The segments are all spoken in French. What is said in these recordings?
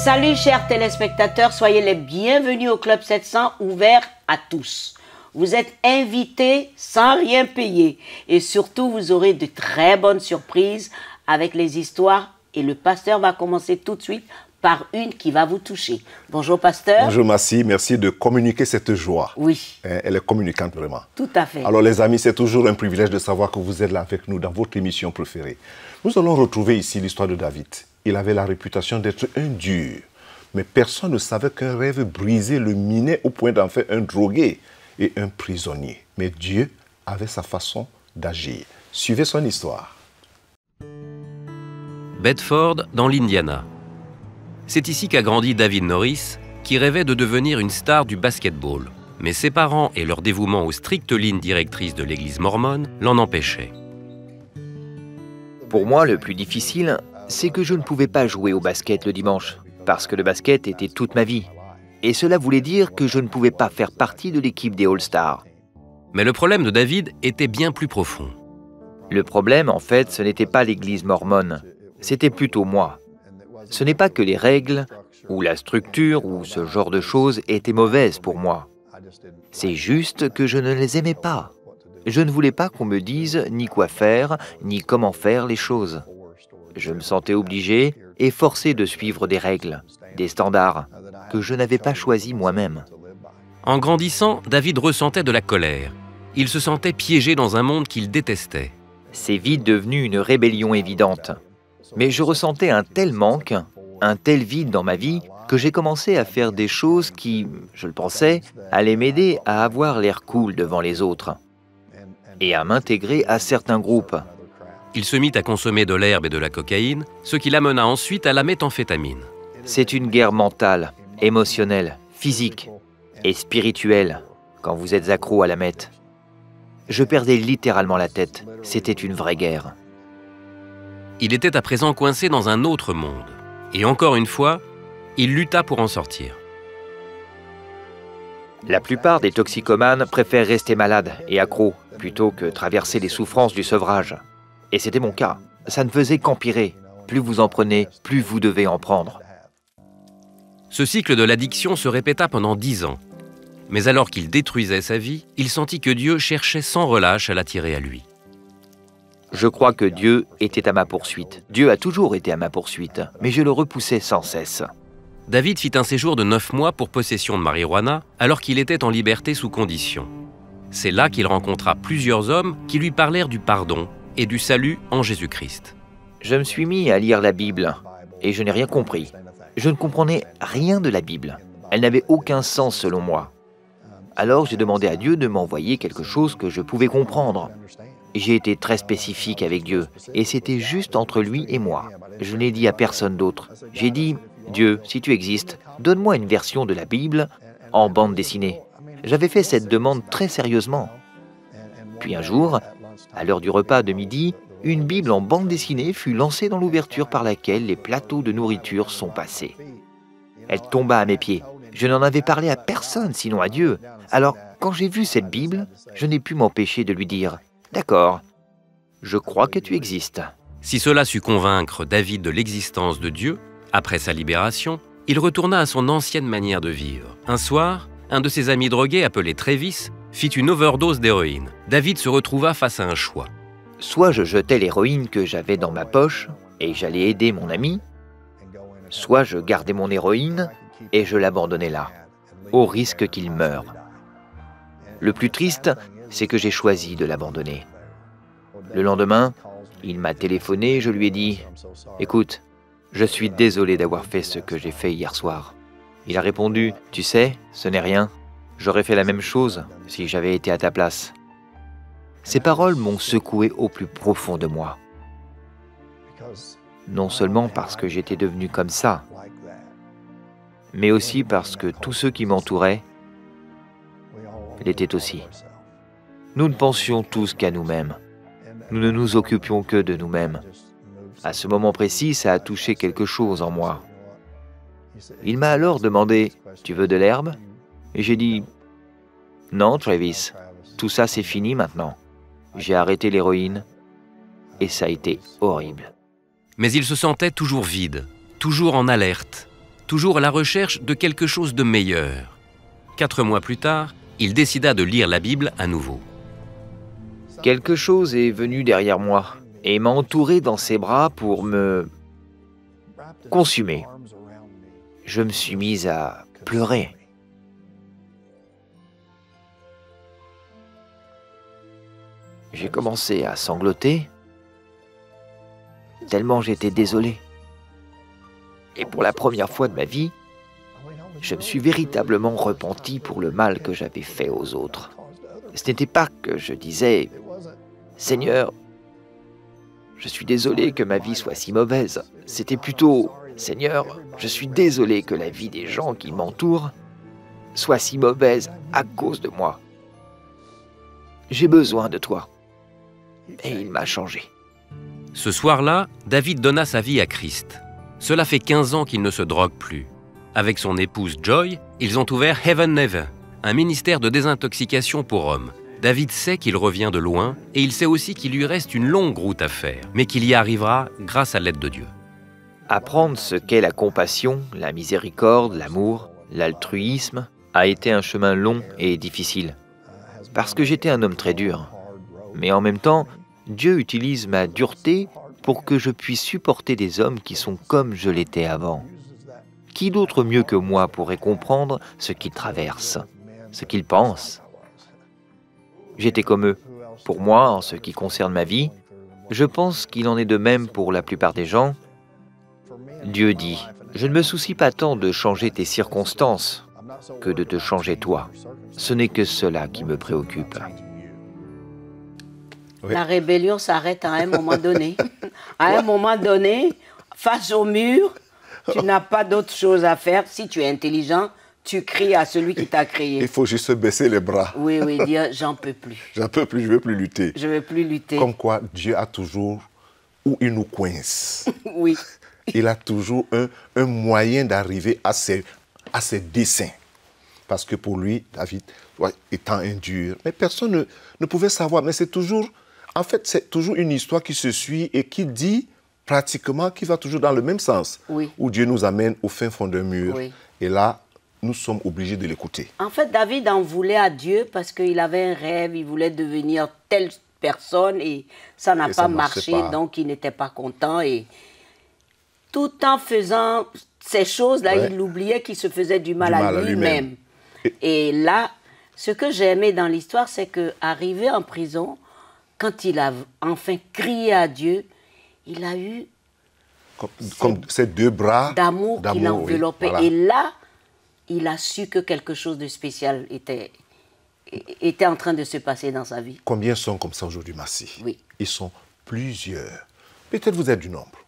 Salut chers téléspectateurs, soyez les bienvenus au Club 700 ouvert à tous. Vous êtes invités sans rien payer et surtout vous aurez de très bonnes surprises avec les histoires et le pasteur va commencer tout de suite par une qui va vous toucher. Bonjour pasteur. Bonjour Massi, merci de communiquer cette joie. Oui. Elle est communicante vraiment. Tout à fait. Alors les amis, c'est toujours un privilège de savoir que vous êtes là avec nous dans votre émission préférée. Nous allons retrouver ici l'histoire de David. Il avait la réputation d'être un dur, mais personne ne savait qu'un rêve brisé le minait au point d'en faire un drogué et un prisonnier. Mais Dieu avait sa façon d'agir. Suivez son histoire. Bedford, dans l'Indiana. C'est ici qu'a grandi David Norris, qui rêvait de devenir une star du basketball. Mais ses parents et leur dévouement aux strictes lignes directrices de l'église mormone l'en empêchaient. Pour moi, le plus difficile, c'est que je ne pouvais pas jouer au basket le dimanche, parce que le basket était toute ma vie. Et cela voulait dire que je ne pouvais pas faire partie de l'équipe des All-Stars. Mais le problème de David était bien plus profond. Le problème, en fait, ce n'était pas l'église mormone, c'était plutôt moi. Ce n'est pas que les règles, ou la structure, ou ce genre de choses étaient mauvaises pour moi. C'est juste que je ne les aimais pas. Je ne voulais pas qu'on me dise ni quoi faire, ni comment faire les choses. Je me sentais obligé et forcé de suivre des règles, des standards, que je n'avais pas choisis moi-même. En grandissant, David ressentait de la colère. Il se sentait piégé dans un monde qu'il détestait. C'est vite devenu une rébellion évidente. Mais je ressentais un tel manque, un tel vide dans ma vie, que j'ai commencé à faire des choses qui, je le pensais, allaient m'aider à avoir l'air cool devant les autres et à m'intégrer à certains groupes. Il se mit à consommer de l'herbe et de la cocaïne, ce qui l'amena ensuite à la méthamphétamine. C'est une guerre mentale, émotionnelle, physique et spirituelle quand vous êtes accro à la meth. Je perdais littéralement la tête. C'était une vraie guerre. Il était à présent coincé dans un autre monde. Et encore une fois, il lutta pour en sortir. La plupart des toxicomanes préfèrent rester malades et accros plutôt que traverser les souffrances du sevrage. Et c'était mon cas. Ça ne faisait qu'empirer. Plus vous en prenez, plus vous devez en prendre. Ce cycle de l'addiction se répéta pendant 10 ans. Mais alors qu'il détruisait sa vie, il sentit que Dieu cherchait sans relâche à l'attirer à lui. Je crois que Dieu était à ma poursuite. Dieu a toujours été à ma poursuite, mais je le repoussais sans cesse. David fit un séjour de 9 mois pour possession de marijuana, alors qu'il était en liberté sous condition. C'est là qu'il rencontra plusieurs hommes qui lui parlèrent du pardon et du salut en Jésus-Christ. Je me suis mis à lire la Bible, et je n'ai rien compris. Je ne comprenais rien de la Bible. Elle n'avait aucun sens selon moi. Alors j'ai demandé à Dieu de m'envoyer quelque chose que je pouvais comprendre. J'ai été très spécifique avec Dieu, et c'était juste entre lui et moi. Je n'ai dit à personne d'autre. J'ai dit, Dieu, si tu existes, donne-moi une version de la Bible en bande dessinée. J'avais fait cette demande très sérieusement. Puis un jour, à l'heure du repas de midi, une Bible en bande dessinée fut lancée dans l'ouverture par laquelle les plateaux de nourriture sont passés. Elle tomba à mes pieds. Je n'en avais parlé à personne, sinon à Dieu. Alors, quand j'ai vu cette Bible, je n'ai pu m'empêcher de lui dire « D'accord, je crois que tu existes. » Si cela sut convaincre David de l'existence de Dieu, après sa libération, il retourna à son ancienne manière de vivre. Un soir, un de ses amis drogués, appelé Travis, fit une overdose d'héroïne. David se retrouva face à un choix. Soit je jetais l'héroïne que j'avais dans ma poche et j'allais aider mon ami, soit je gardais mon héroïne et je l'abandonnais là, au risque qu'il meure. Le plus triste, c'est que j'ai choisi de l'abandonner. Le lendemain, il m'a téléphoné et je lui ai dit « Écoute, je suis désolé d'avoir fait ce que j'ai fait hier soir. » Il a répondu « Tu sais, ce n'est rien. J'aurais fait la même chose si j'avais été à ta place. » Ces paroles m'ont secoué au plus profond de moi. Non seulement parce que j'étais devenu comme ça, mais aussi parce que tous ceux qui m'entouraient l'étaient aussi. Nous ne pensions tous qu'à nous-mêmes. Nous ne nous occupions que de nous-mêmes. À ce moment précis, ça a touché quelque chose en moi. Il m'a alors demandé « Tu veux de l'herbe ?» Et j'ai dit « Non, Travis, tout ça c'est fini maintenant. J'ai arrêté l'héroïne et ça a été horrible. » Mais il se sentait toujours vide, toujours en alerte. toujours à la recherche de quelque chose de meilleur. 4 mois plus tard, il décida de lire la Bible à nouveau. Quelque chose est venu derrière moi et m'a entouré dans ses bras pour me consumer. Je me suis mise à pleurer. J'ai commencé à sangloter, tellement j'étais désolé. Et pour la première fois de ma vie, je me suis véritablement repenti pour le mal que j'avais fait aux autres. Ce n'était pas que je disais « Seigneur, je suis désolé que ma vie soit si mauvaise ». C'était plutôt « Seigneur, je suis désolé que la vie des gens qui m'entourent soit si mauvaise à cause de moi. J'ai besoin de toi. » Et il m'a changé. Ce soir-là, David donna sa vie à Christ. Cela fait 15 ans qu'il ne se drogue plus. Avec son épouse Joy, ils ont ouvert Heaven Never, un ministère de désintoxication pour hommes. David sait qu'il revient de loin et il sait aussi qu'il lui reste une longue route à faire, mais qu'il y arrivera grâce à l'aide de Dieu. Apprendre ce qu'est la compassion, la miséricorde, l'amour, l'altruisme a été un chemin long et difficile. Parce que j'étais un homme très dur. Mais en même temps, Dieu utilise ma dureté pour que je puisse supporter des hommes qui sont comme je l'étais avant. Qui d'autre mieux que moi pourrait comprendre ce qu'ils traversent, ce qu'ils pensent? J'étais comme eux. Pour moi, en ce qui concerne ma vie, je pense qu'il en est de même pour la plupart des gens. Dieu dit, « Je ne me soucie pas tant de changer tes circonstances que de te changer toi. Ce n'est que cela qui me préoccupe. » Oui. La rébellion s'arrête à un moment donné. À un moment donné, face au mur, tu n'as pas d'autre chose à faire. Si tu es intelligent, tu cries à celui qui t'a créé. Il faut juste baisser les bras. Oui, oui, dire j'en peux plus. J'en peux plus, je ne veux plus lutter. Je ne veux plus lutter. Comme quoi, Dieu a toujours où il nous coince. Oui. Il a toujours un moyen d'arriver à ses desseins. Parce que pour lui, David, étant un dur, mais personne ne pouvait savoir. Mais c'est toujours, en fait, c'est toujours une histoire qui se suit et qui dit pratiquement, qui va toujours dans le même sens. Oui. Où Dieu nous amène au fin fond d'un mur. Oui. Et là, nous sommes obligés de l'écouter. En fait, David en voulait à Dieu parce qu'il avait un rêve, il voulait devenir telle personne et ça n'a pas marché, donc il n'était pas content. Et tout en faisant ces choses-là, il oubliait qu'il se faisait du mal à lui-même. Et là, ce que j'ai aimé dans l'histoire, c'est qu'arrivé en prison, quand il a enfin crié à Dieu, il a eu comme ces deux bras d'amour qui l'enveloppait. Oui, voilà. Et là, il a su que quelque chose de spécial était en train de se passer dans sa vie. Combien sont comme ça aujourd'hui, Massi? Oui. Ils sont plusieurs. Peut-être vous êtes du nombre.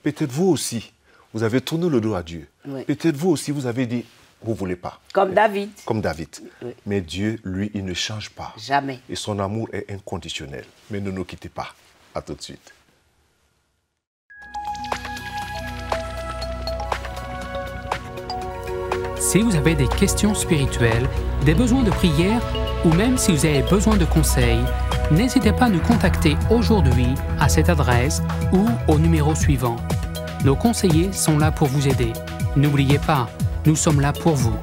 Peut-être vous aussi, vous avez tourné le dos à Dieu. Oui. Peut-être vous aussi, vous avez dit, vous ne voulez pas. Comme David. Comme David. Oui. Mais Dieu, lui, il ne change pas. Jamais. Et son amour est inconditionnel. Mais ne nous quittez pas. À tout de suite. Si vous avez des questions spirituelles, des besoins de prière ou même si vous avez besoin de conseils, n'hésitez pas à nous contacter aujourd'hui à cette adresse ou au numéro suivant. Nos conseillers sont là pour vous aider. N'oubliez pas, nous sommes là pour vous.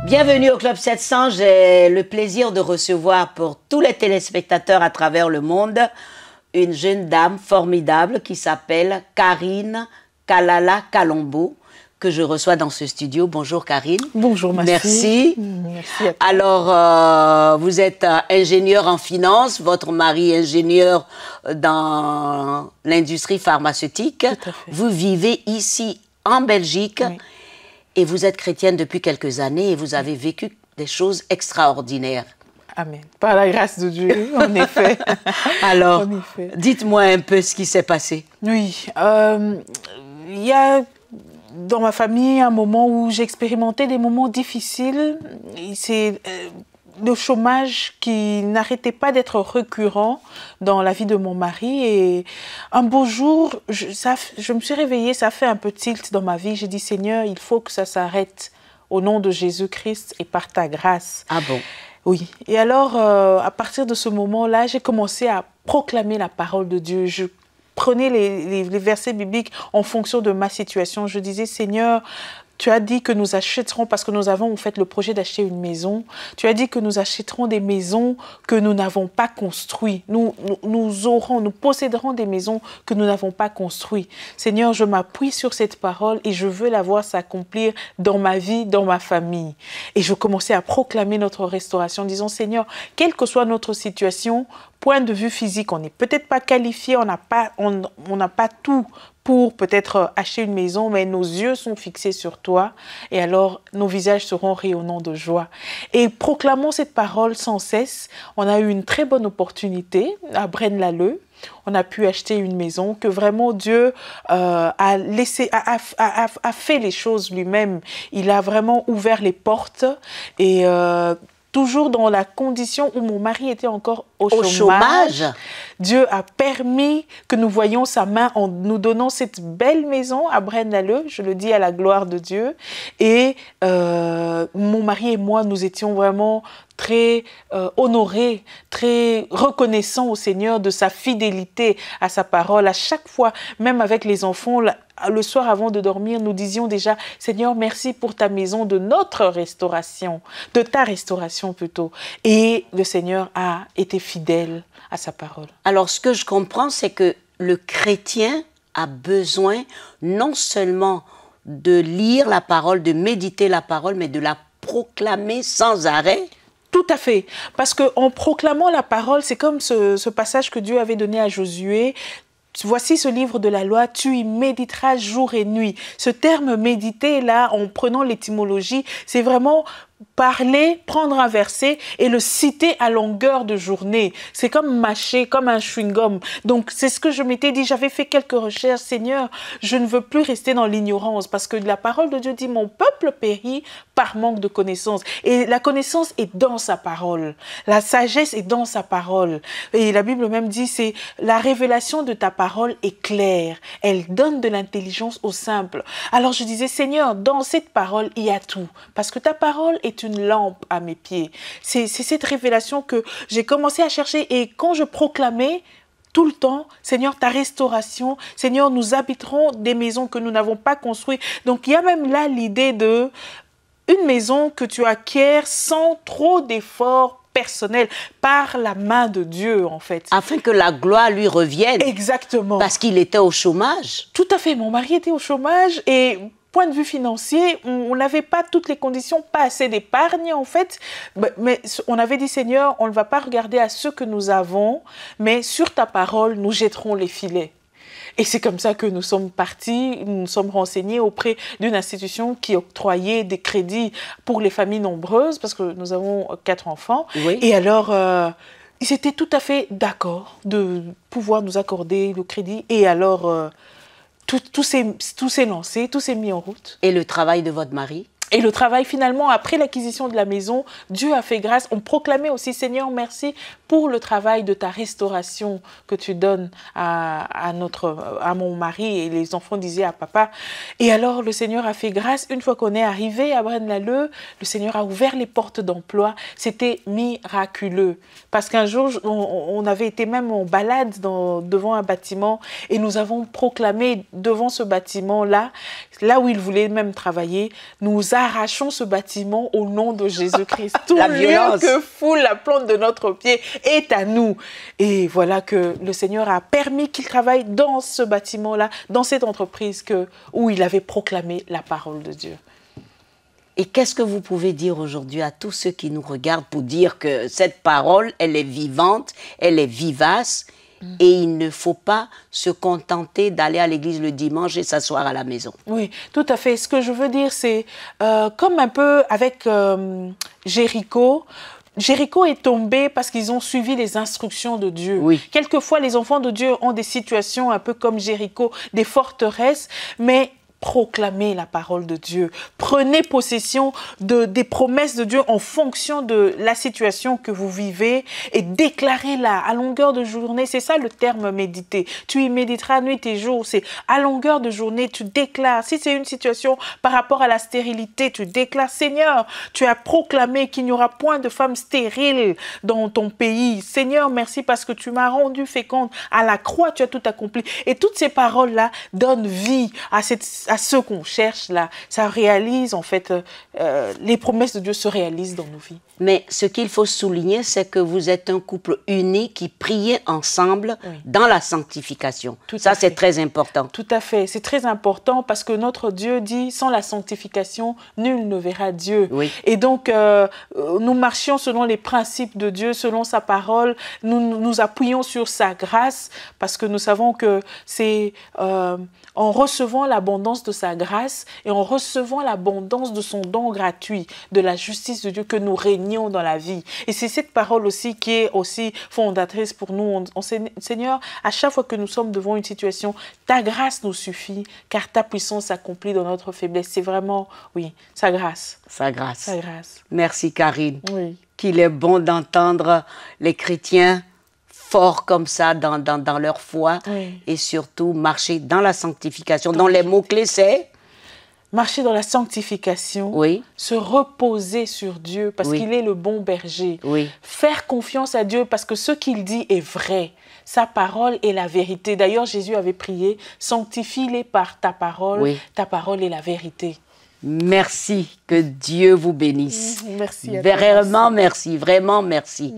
Bienvenue au Club 700. J'ai le plaisir de recevoir pour tous les téléspectateurs à travers le monde une jeune dame formidable qui s'appelle Karine Kalala Kalombo, que je reçois dans ce studio. Bonjour Karine. Bonjour Massi. Merci. Merci à toi. Alors, vous êtes ingénieure en finance, votre mari ingénieur dans l'industrie pharmaceutique. Tout à fait. Vous vivez ici en Belgique. Oui. Et vous êtes chrétienne depuis quelques années et vous avez vécu des choses extraordinaires. Amen. Par la grâce de Dieu, en effet. Alors, En effet. dites-moi un peu ce qui s'est passé. Oui. Il y a dans ma famille un moment où j'ai expérimenté des moments difficiles. C'est le chômage qui n'arrêtait pas d'être récurrent dans la vie de mon mari. Et un beau jour, je me suis réveillée, ça a fait un peu tilt dans ma vie. J'ai dit, Seigneur, il faut que ça s'arrête au nom de Jésus-Christ et par ta grâce. Ah bon? Oui. Et alors, à partir de ce moment-là, j'ai commencé à proclamer la parole de Dieu. Je prenais les versets bibliques en fonction de ma situation. Je disais, Seigneur, tu as dit que nous achèterons, parce que nous avons en fait le projet d'acheter une maison, tu as dit que nous achèterons des maisons que nous n'avons pas construites. Nous posséderons des maisons que nous n'avons pas construites. Seigneur, je m'appuie sur cette parole et je veux la voir s'accomplir dans ma vie, dans ma famille. Et je commençais à proclamer notre restauration, disant, Seigneur, quelle que soit notre situation, point de vue physique, on n'est peut-être pas qualifié, on n'a pas tout pour peut-être acheter une maison, mais nos yeux sont fixés sur toi et alors nos visages seront rayonnants de joie. Et proclamons cette parole sans cesse. On a eu une très bonne opportunité à Braine-l'Alleud. On a pu acheter une maison que vraiment Dieu a fait les choses lui-même. Il a vraiment ouvert les portes et toujours dans la condition où mon mari était encore au chômage. Dieu a permis que nous voyions sa main en nous donnant cette belle maison à Braine-l'Alleud, je le dis à la gloire de Dieu. Et mon mari et moi, nous étions vraiment très honorés, très reconnaissants au Seigneur de sa fidélité à sa parole. À chaque fois, même avec les enfants, le soir avant de dormir, nous disions déjà, Seigneur, merci pour ta maison, de notre restauration, de ta restauration plutôt. Et le Seigneur a été fidèle à sa parole. Alors, ce que je comprends, c'est que le chrétien a besoin non seulement de lire la parole, de méditer la parole, mais de la proclamer sans arrêt. Tout à fait. Parce qu'en proclamant la parole, c'est comme ce passage que Dieu avait donné à Josué. Voici ce livre de la loi, tu y méditeras jour et nuit. Ce terme méditer, là, en prenant l'étymologie, c'est vraiment parler, prendre un verset et le citer à longueur de journée. C'est comme mâcher, comme un chewing-gum. Donc, c'est ce que je m'étais dit. J'avais fait quelques recherches. Seigneur, je ne veux plus rester dans l'ignorance parce que la parole de Dieu dit, mon peuple périt par manque de connaissance. Et la connaissance est dans sa parole. La sagesse est dans sa parole. Et la Bible même dit, c'est la révélation de ta parole est claire. Elle donne de l'intelligence aux simples. Alors, je disais, Seigneur, dans cette parole, il y a tout. Parce que ta parole est une lampe à mes pieds. C'est cette révélation que j'ai commencé à chercher et quand je proclamais tout le temps, Seigneur, ta restauration, Seigneur, nous habiterons des maisons que nous n'avons pas construites. Donc, il y a même là l'idée de une maison que tu acquiers sans trop d'efforts personnels, par la main de Dieu, en fait. Afin que la gloire lui revienne. Exactement. Parce qu'il était au chômage. Tout à fait. Mon mari était au chômage et point de vue financier, on n'avait pas toutes les conditions, pas assez d'épargne en fait, mais on avait dit Seigneur, on ne va pas regarder à ce que nous avons, mais sur ta parole, nous jetterons les filets. Et c'est comme ça que nous sommes partis, nous nous sommes renseignés auprès d'une institution qui octroyait des crédits pour les familles nombreuses, parce que nous avons 4 enfants. Oui. Et alors, ils étaient tout à fait d'accord de pouvoir nous accorder le crédit. Et alors, tout s'est lancé, tout s'est mis en route. Et le travail de votre mari ? Et le travail, finalement, après l'acquisition de la maison, Dieu a fait grâce. On proclamait aussi, Seigneur, merci pour le travail de ta restauration que tu donnes à mon mari. Et les enfants disaient à papa. Et alors, le Seigneur a fait grâce. Une fois qu'on est arrivé à Braine-l'Alleud, le Seigneur a ouvert les portes d'emploi. C'était miraculeux. Parce qu'un jour, on avait été même en balade devant un bâtiment et nous avons proclamé devant ce bâtiment-là, là où il voulait même travailler, nous arrachons ce bâtiment au nom de Jésus-Christ. Tout lieu que foule la plante de notre pied est à nous. Et voilà que le Seigneur a permis qu'il travaille dans ce bâtiment-là, dans cette entreprise où il avait proclamé la parole de Dieu. Et qu'est-ce que vous pouvez dire aujourd'hui à tous ceux qui nous regardent pour dire que cette parole, elle est vivante, elle est vivace et il ne faut pas se contenter d'aller à l'église le dimanche et s'asseoir à la maison. Oui, tout à fait. Ce que je veux dire, c'est comme un peu avec Jéricho. Jéricho est tombé parce qu'ils ont suivi les instructions de Dieu. Oui. Quelquefois, les enfants de Dieu ont des situations un peu comme Jéricho, des forteresses, mais proclamez la parole de Dieu. Prenez possession des promesses de Dieu en fonction de la situation que vous vivez et déclarez-la à longueur de journée. C'est ça le terme méditer. Tu y méditeras nuit et jour. C'est à longueur de journée, tu déclares. Si c'est une situation par rapport à la stérilité, tu déclares, Seigneur, tu as proclamé qu'il n'y aura point de femmes stériles dans ton pays. Seigneur, merci parce que tu m'as rendu féconde. À la croix, tu as tout accompli. Et toutes ces paroles-là donnent vie à ce qu'on cherche là. Ça réalise en fait, les promesses de Dieu se réalisent dans nos vies. Mais ce qu'il faut souligner, c'est que vous êtes un couple uni qui priait ensemble dans la sanctification. Ça, c'est très important. Tout à fait. C'est très important parce que notre Dieu dit, sans la sanctification, nul ne verra Dieu. Oui. Et donc, nous marchions selon les principes de Dieu, selon sa parole. Nous nous appuyons sur sa grâce parce que nous savons que c'est en recevant l'abondance de sa grâce et en recevant l'abondance de son don gratuit, de la justice de Dieu, que nous régnons dans la vie. Et c'est cette parole aussi qui est aussi fondatrice pour nous. Seigneur, à chaque fois que nous sommes devant une situation, ta grâce nous suffit, car ta puissance s'accomplit dans notre faiblesse. C'est vraiment, oui, sa grâce. Sa grâce. Sa grâce. Merci, Karine. Oui. Qu'il est bon d'entendre les chrétiens forts comme ça dans leur foi et surtout marcher dans la sanctification. Donc les mots-clés, c'est marcher dans la sanctification, se reposer sur Dieu parce qu'il est le bon berger, faire confiance à Dieu parce que ce qu'il dit est vrai. Sa parole est la vérité. D'ailleurs, Jésus avait prié, sanctifie-les par ta parole est la vérité. Merci, que Dieu vous bénisse. Merci. Vraiment merci, vraiment merci.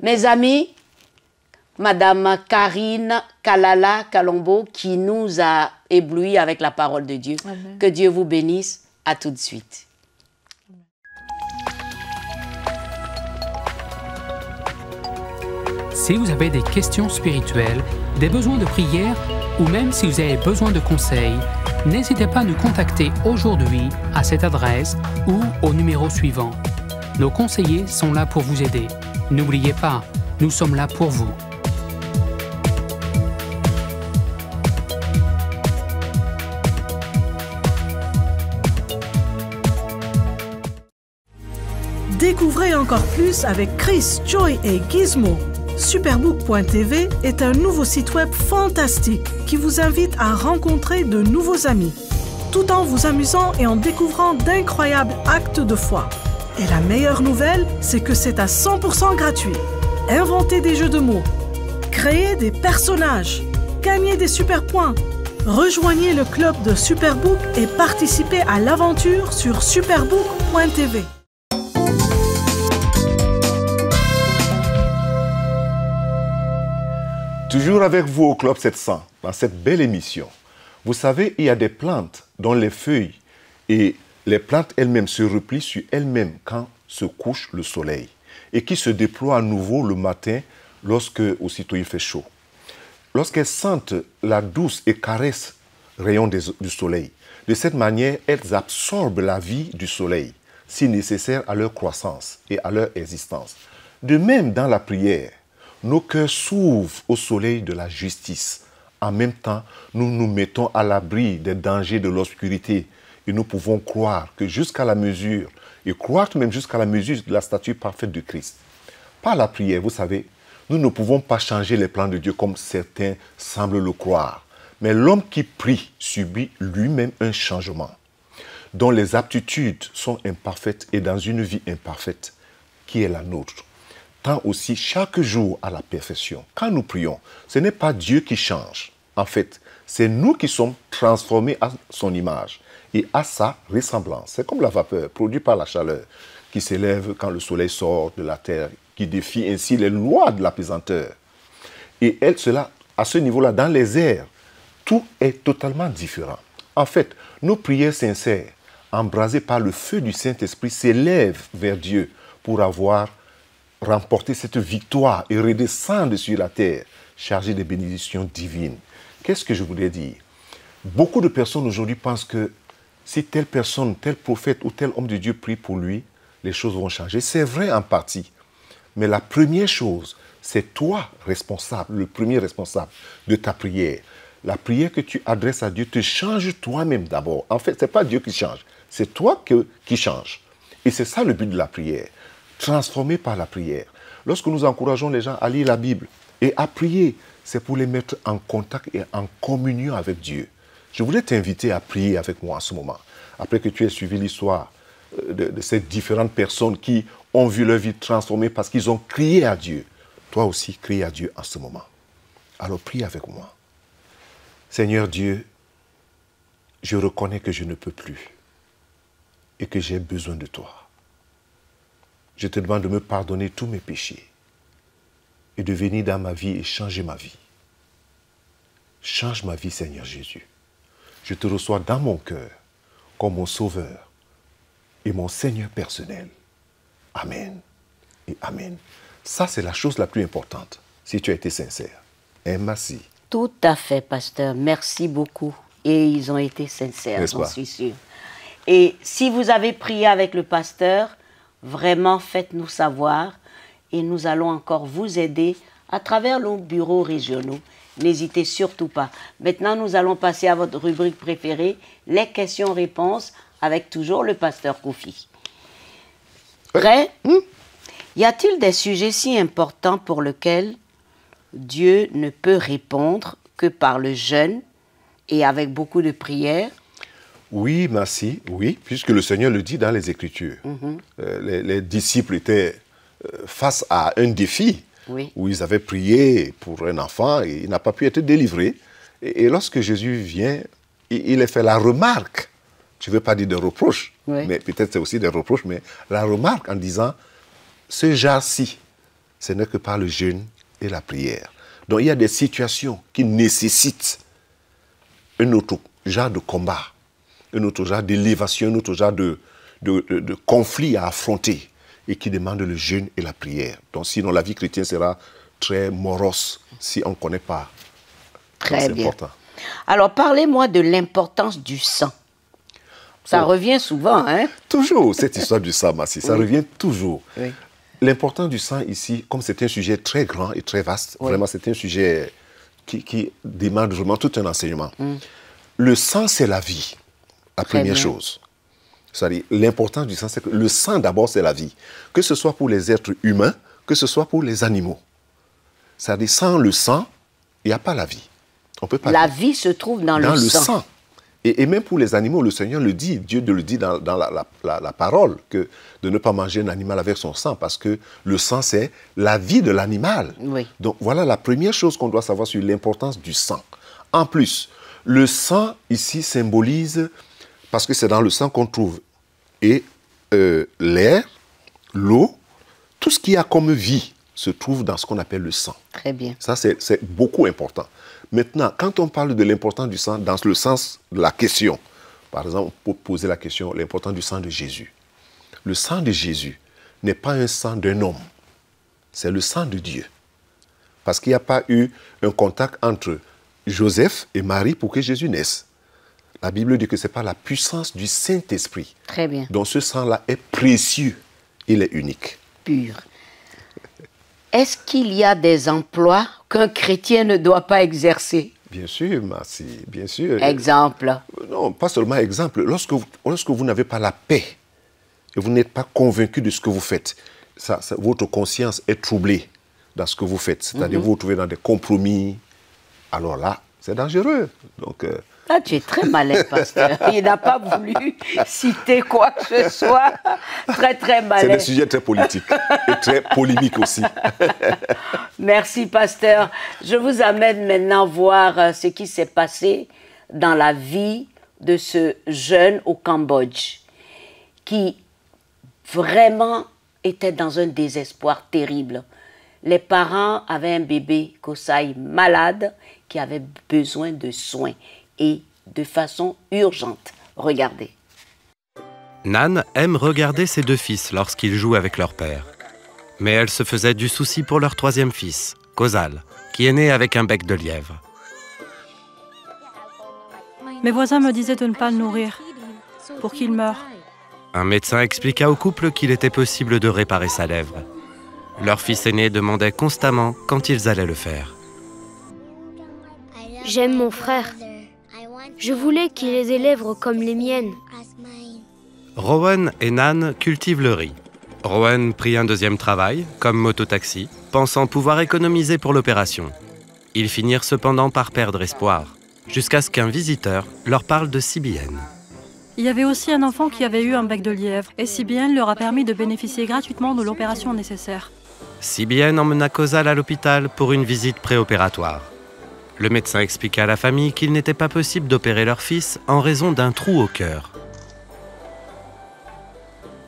Mes amis, Madame Karine Kalala Kalombo qui nous a éblouis avec la parole de Dieu. Amen. Que Dieu vous bénisse. À tout de suite. Si vous avez des questions spirituelles, des besoins de prière ou même si vous avez besoin de conseils, n'hésitez pas à nous contacter aujourd'hui à cette adresse ou au numéro suivant. Nos conseillers sont là pour vous aider. N'oubliez pas, nous sommes là pour vous. Découvrez encore plus avec Chris, Joy et Gizmo. Superbook.tv est un nouveau site web fantastique qui vous invite à rencontrer de nouveaux amis, tout en vous amusant et en découvrant d'incroyables actes de foi. Et la meilleure nouvelle, c'est que c'est à 100% gratuit. Inventez des jeux de mots, créez des personnages, gagnez des super points. Rejoignez le club de Superbook et participez à l'aventure sur superbook.tv. Toujours avec vous au Club 700, dans cette belle émission. Vous savez, il y a des plantes dont les feuilles et les plantes elles-mêmes se replient sur elles-mêmes quand se couche le soleil et qui se déploient à nouveau le matin lorsque aussitôt il fait chaud. Lorsqu'elles sentent la douce et caresse rayon du soleil, de cette manière, elles absorbent la vie du soleil, si nécessaire à leur croissance et à leur existence. De même, dans la prière, nos cœurs s'ouvrent au soleil de la justice. En même temps, nous nous mettons à l'abri des dangers de l'obscurité et nous pouvons croire que jusqu'à la mesure, et croire même jusqu'à la mesure de la stature parfaite de Christ. Par la prière, vous savez, nous ne pouvons pas changer les plans de Dieu comme certains semblent le croire. Mais l'homme qui prie subit lui-même un changement, dont les aptitudes sont imparfaites et dans une vie imparfaite, qui est la nôtre. Tend aussi chaque jour à la perfection. Quand nous prions, ce n'est pas Dieu qui change. En fait, c'est nous qui sommes transformés à son image et à sa ressemblance. C'est comme la vapeur produite par la chaleur qui s'élève quand le soleil sort de la terre, qui défie ainsi les lois de la pesanteur. Et cela, à ce niveau-là, dans les airs, tout est totalement différent. En fait, nos prières sincères, embrasées par le feu du Saint-Esprit, s'élèvent vers Dieu pour avoir remporter cette victoire et redescendre sur la terre, chargée de bénédictions divines. Qu'est-ce que je voulais dire? Beaucoup de personnes aujourd'hui pensent que si telle personne, tel prophète ou tel homme de Dieu prie pour lui, les choses vont changer. C'est vrai en partie. Mais la première chose, c'est toi responsable, le premier responsable de ta prière. la prière que tu adresses à Dieu te change toi-même d'abord. En fait, ce n'est pas Dieu qui change, c'est toi qui change. Et c'est ça le but de la prière, transformer par la prière. Lorsque nous encourageons les gens à lire la Bible et à prier, c'est pour les mettre en contact et en communion avec Dieu. Je voulais t'inviter à prier avec moi en ce moment. Après que tu aies suivi l'histoire de ces différentes personnes qui ont vu leur vie transformée parce qu'ils ont crié à Dieu. Toi aussi, crie à Dieu en ce moment. Alors prie avec moi. Seigneur Dieu, je reconnais que je ne peux plus et que j'ai besoin de toi. Je te demande de me pardonner tous mes péchés et de venir dans ma vie et changer ma vie. Change ma vie, Seigneur Jésus. Je te reçois dans mon cœur comme mon Sauveur et mon Seigneur personnel. Amen et Amen. Ça, c'est la chose la plus importante, si tu as été sincère. Merci. Tout à fait, pasteur. Merci beaucoup. Et ils ont été sincères, j'en suis sûre. Et si vous avez prié avec le pasteur, vraiment faites-nous savoir et nous allons encore vous aider à travers nos bureaux régionaux. N'hésitez surtout pas. Maintenant, nous allons passer à votre rubrique préférée, les questions-réponses, avec toujours le pasteur Kofi. Prêt? Y a-t-il des sujets si importants pour lesquels Dieu ne peut répondre que par le jeûne et avec beaucoup de prières? Oui, merci, oui, puisque le Seigneur le dit dans les Écritures. Les disciples étaient face à un défi où ils avaient prié pour un enfant et il n'a pas pu être délivré. Et lorsque Jésus vient, il a fait la remarque, je ne veux pas dire des reproches, mais peut-être c'est aussi des reproches, mais la remarque en disant, ce genre-ci, ce n'est que par le jeûne et la prière. Donc il y a des situations qui nécessitent un autre genre de combat, un autre genre d'élévation, un autre genre de conflit à affronter et qui demande le jeûne et la prière. Donc sinon la vie chrétienne sera très morose si on ne connaît pas. Très bien. Important. Alors parlez-moi de l'importance du sang. Ça revient souvent, hein? Toujours, cette histoire du sang, Massi, ça revient toujours. Oui. L'importance du sang ici, comme c'est un sujet très grand et très vaste, vraiment c'est un sujet qui demande vraiment tout un enseignement. Le sang, c'est la vie, la première chose. C'est-à-dire, l'importance du sang, c'est que le sang, d'abord, c'est la vie. Que ce soit pour les êtres humains, que ce soit pour les animaux. C'est-à-dire, sans le sang, il n'y a pas la vie. On peut pas la vie se trouve dans le sang. Et même pour les animaux, le Seigneur le dit, Dieu le dit dans la parole, que de ne pas manger un animal avec son sang, parce que le sang, c'est la vie de l'animal. Oui. Donc voilà la première chose qu'on doit savoir sur l'importance du sang. En plus, le sang ici symbolise, parce que c'est dans le sang qu'on trouve l'air, l'eau, tout ce qui a comme vie se trouve dans ce qu'on appelle le sang. Très bien. Ça, c'est beaucoup important. Maintenant, quand on parle de l'importance du sang dans le sens de la question, par exemple, pour poser la question, l'importance du sang de Jésus. Le sang de Jésus n'est pas un sang d'un homme, c'est le sang de Dieu. Parce qu'il n'y a pas eu un contact entre Joseph et Marie pour que Jésus naisse. La Bible dit que ce n'est pas la puissance du Saint-Esprit. Très bien. Donc ce sang-là est précieux, il est unique. Pur. Est-ce qu'il y a des emplois qu'un chrétien ne doit pas exercer? Bien sûr, merci, bien sûr. Exemple? Non, pas seulement exemple. Lorsque vous n'avez pas la paix et vous n'êtes pas convaincu de ce que vous faites, votre conscience est troublée dans ce que vous faites. C'est-à-dire vous vous trouvez dans des compromis. Alors là, c'est dangereux. Donc, là, tu es très malin, pasteur. Il n'a pas voulu citer quoi que ce soit. Très, très malin. C'est des sujets très politiques et très polémiques aussi. Merci, pasteur. Je vous amène maintenant voir ce qui s'est passé dans la vie de ce jeune au Cambodge qui vraiment était dans un désespoir terrible. Les parents avaient un bébé Kosai malade qui avait besoin de soins. Et de façon urgente. Regardez. Nan aime regarder ses deux fils lorsqu'ils jouent avec leur père. Mais elle se faisait du souci pour leur troisième fils, Kozal, qui est né avec un bec de lièvre. Mes voisins me disaient de ne pas le nourrir, pour qu'il meure. Un médecin expliqua au couple qu'il était possible de réparer sa lèvre. Leur fils aîné demandait constamment quand ils allaient le faire. J'aime mon frère. Je voulais qu'il ait des lèvres comme les miennes. Rowan et Nan cultivent le riz. Rowan prit un deuxième travail, comme mototaxi, pensant pouvoir économiser pour l'opération. Ils finirent cependant par perdre espoir, jusqu'à ce qu'un visiteur leur parle de CBN. Il y avait aussi un enfant qui avait eu un bec de lièvre, et CBN leur a permis de bénéficier gratuitement de l'opération nécessaire. CBN emmena Kozal à l'hôpital pour une visite préopératoire. Le médecin expliqua à la famille qu'il n'était pas possible d'opérer leur fils en raison d'un trou au cœur.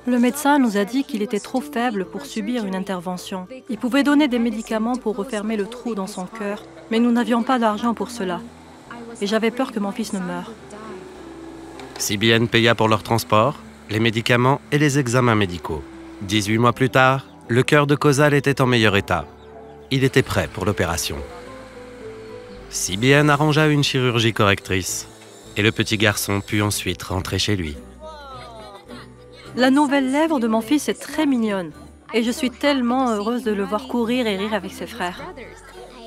Le médecin nous a dit qu'il était trop faible pour subir une intervention. Il pouvait donner des médicaments pour refermer le trou dans son cœur, mais nous n'avions pas d'argent pour cela. Et j'avais peur que mon fils ne meure. CBN paya pour leur transport, les médicaments et les examens médicaux. 18 mois plus tard, le cœur de Kozal était en meilleur état. Il était prêt pour l'opération. CBN arrangea une chirurgie correctrice et le petit garçon put ensuite rentrer chez lui. La nouvelle lèvre de mon fils est très mignonne et je suis tellement heureuse de le voir courir et rire avec ses frères.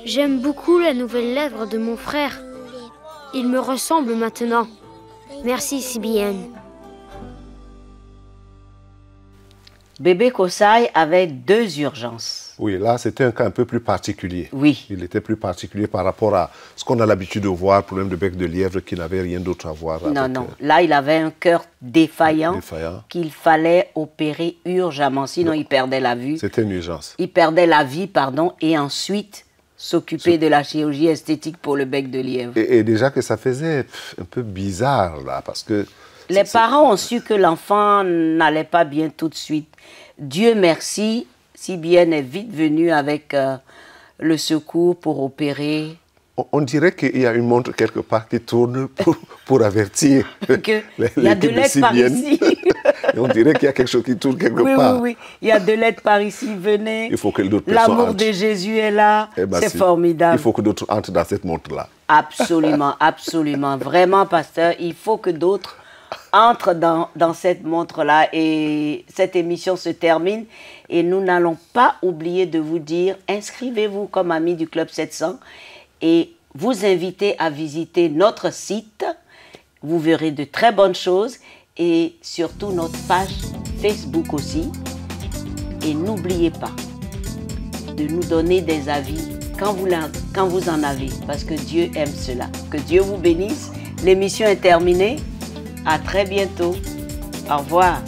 J'aime beaucoup la nouvelle lèvre de mon frère. Il me ressemble maintenant. Merci, CBN. Bébé Kosai avait 2 urgences. Oui, là, c'était un cas un peu plus particulier. Oui. Il était plus particulier par rapport à ce qu'on a l'habitude de voir, problème de bec de lièvre qui n'avait rien d'autre à voir. Non, non. Là, il avait un cœur défaillant. Qu'il fallait opérer urgemment, sinon il perdait la vue. C'était une urgence. Il perdait la vie, pardon, et ensuite s'occuper de la chirurgie esthétique pour le bec de lièvre. Et déjà que ça faisait un peu bizarre, là, parce que... Les parents ont su que l'enfant n'allait pas bien tout de suite. Dieu merci, CBN est vite venu avec le secours pour opérer. On dirait qu'il y a une montre quelque part qui tourne pour avertir. Il y a de l'aide par ici. On dirait qu'il y a quelque chose qui tourne quelque part. Oui, il y a de l'aide par ici, venez. Il faut que d'autres personnes L'amour entrent. de Jésus est là, c'est formidable. Il faut que d'autres entrent dans cette montre-là. Absolument, absolument. Vraiment, pasteur, il faut que d'autres entrent dans cette montre-là. Et cette émission se termine. Et nous n'allons pas oublier de vous dire, inscrivez-vous comme amis du Club 700 et vous inviter à visiter notre site. Vous verrez de très bonnes choses. Et surtout notre page Facebook aussi. Et n'oubliez pas de nous donner des avis quand vous en avez, parce que Dieu aime cela. Que Dieu vous bénisse. L'émission est terminée. À très bientôt. Au revoir.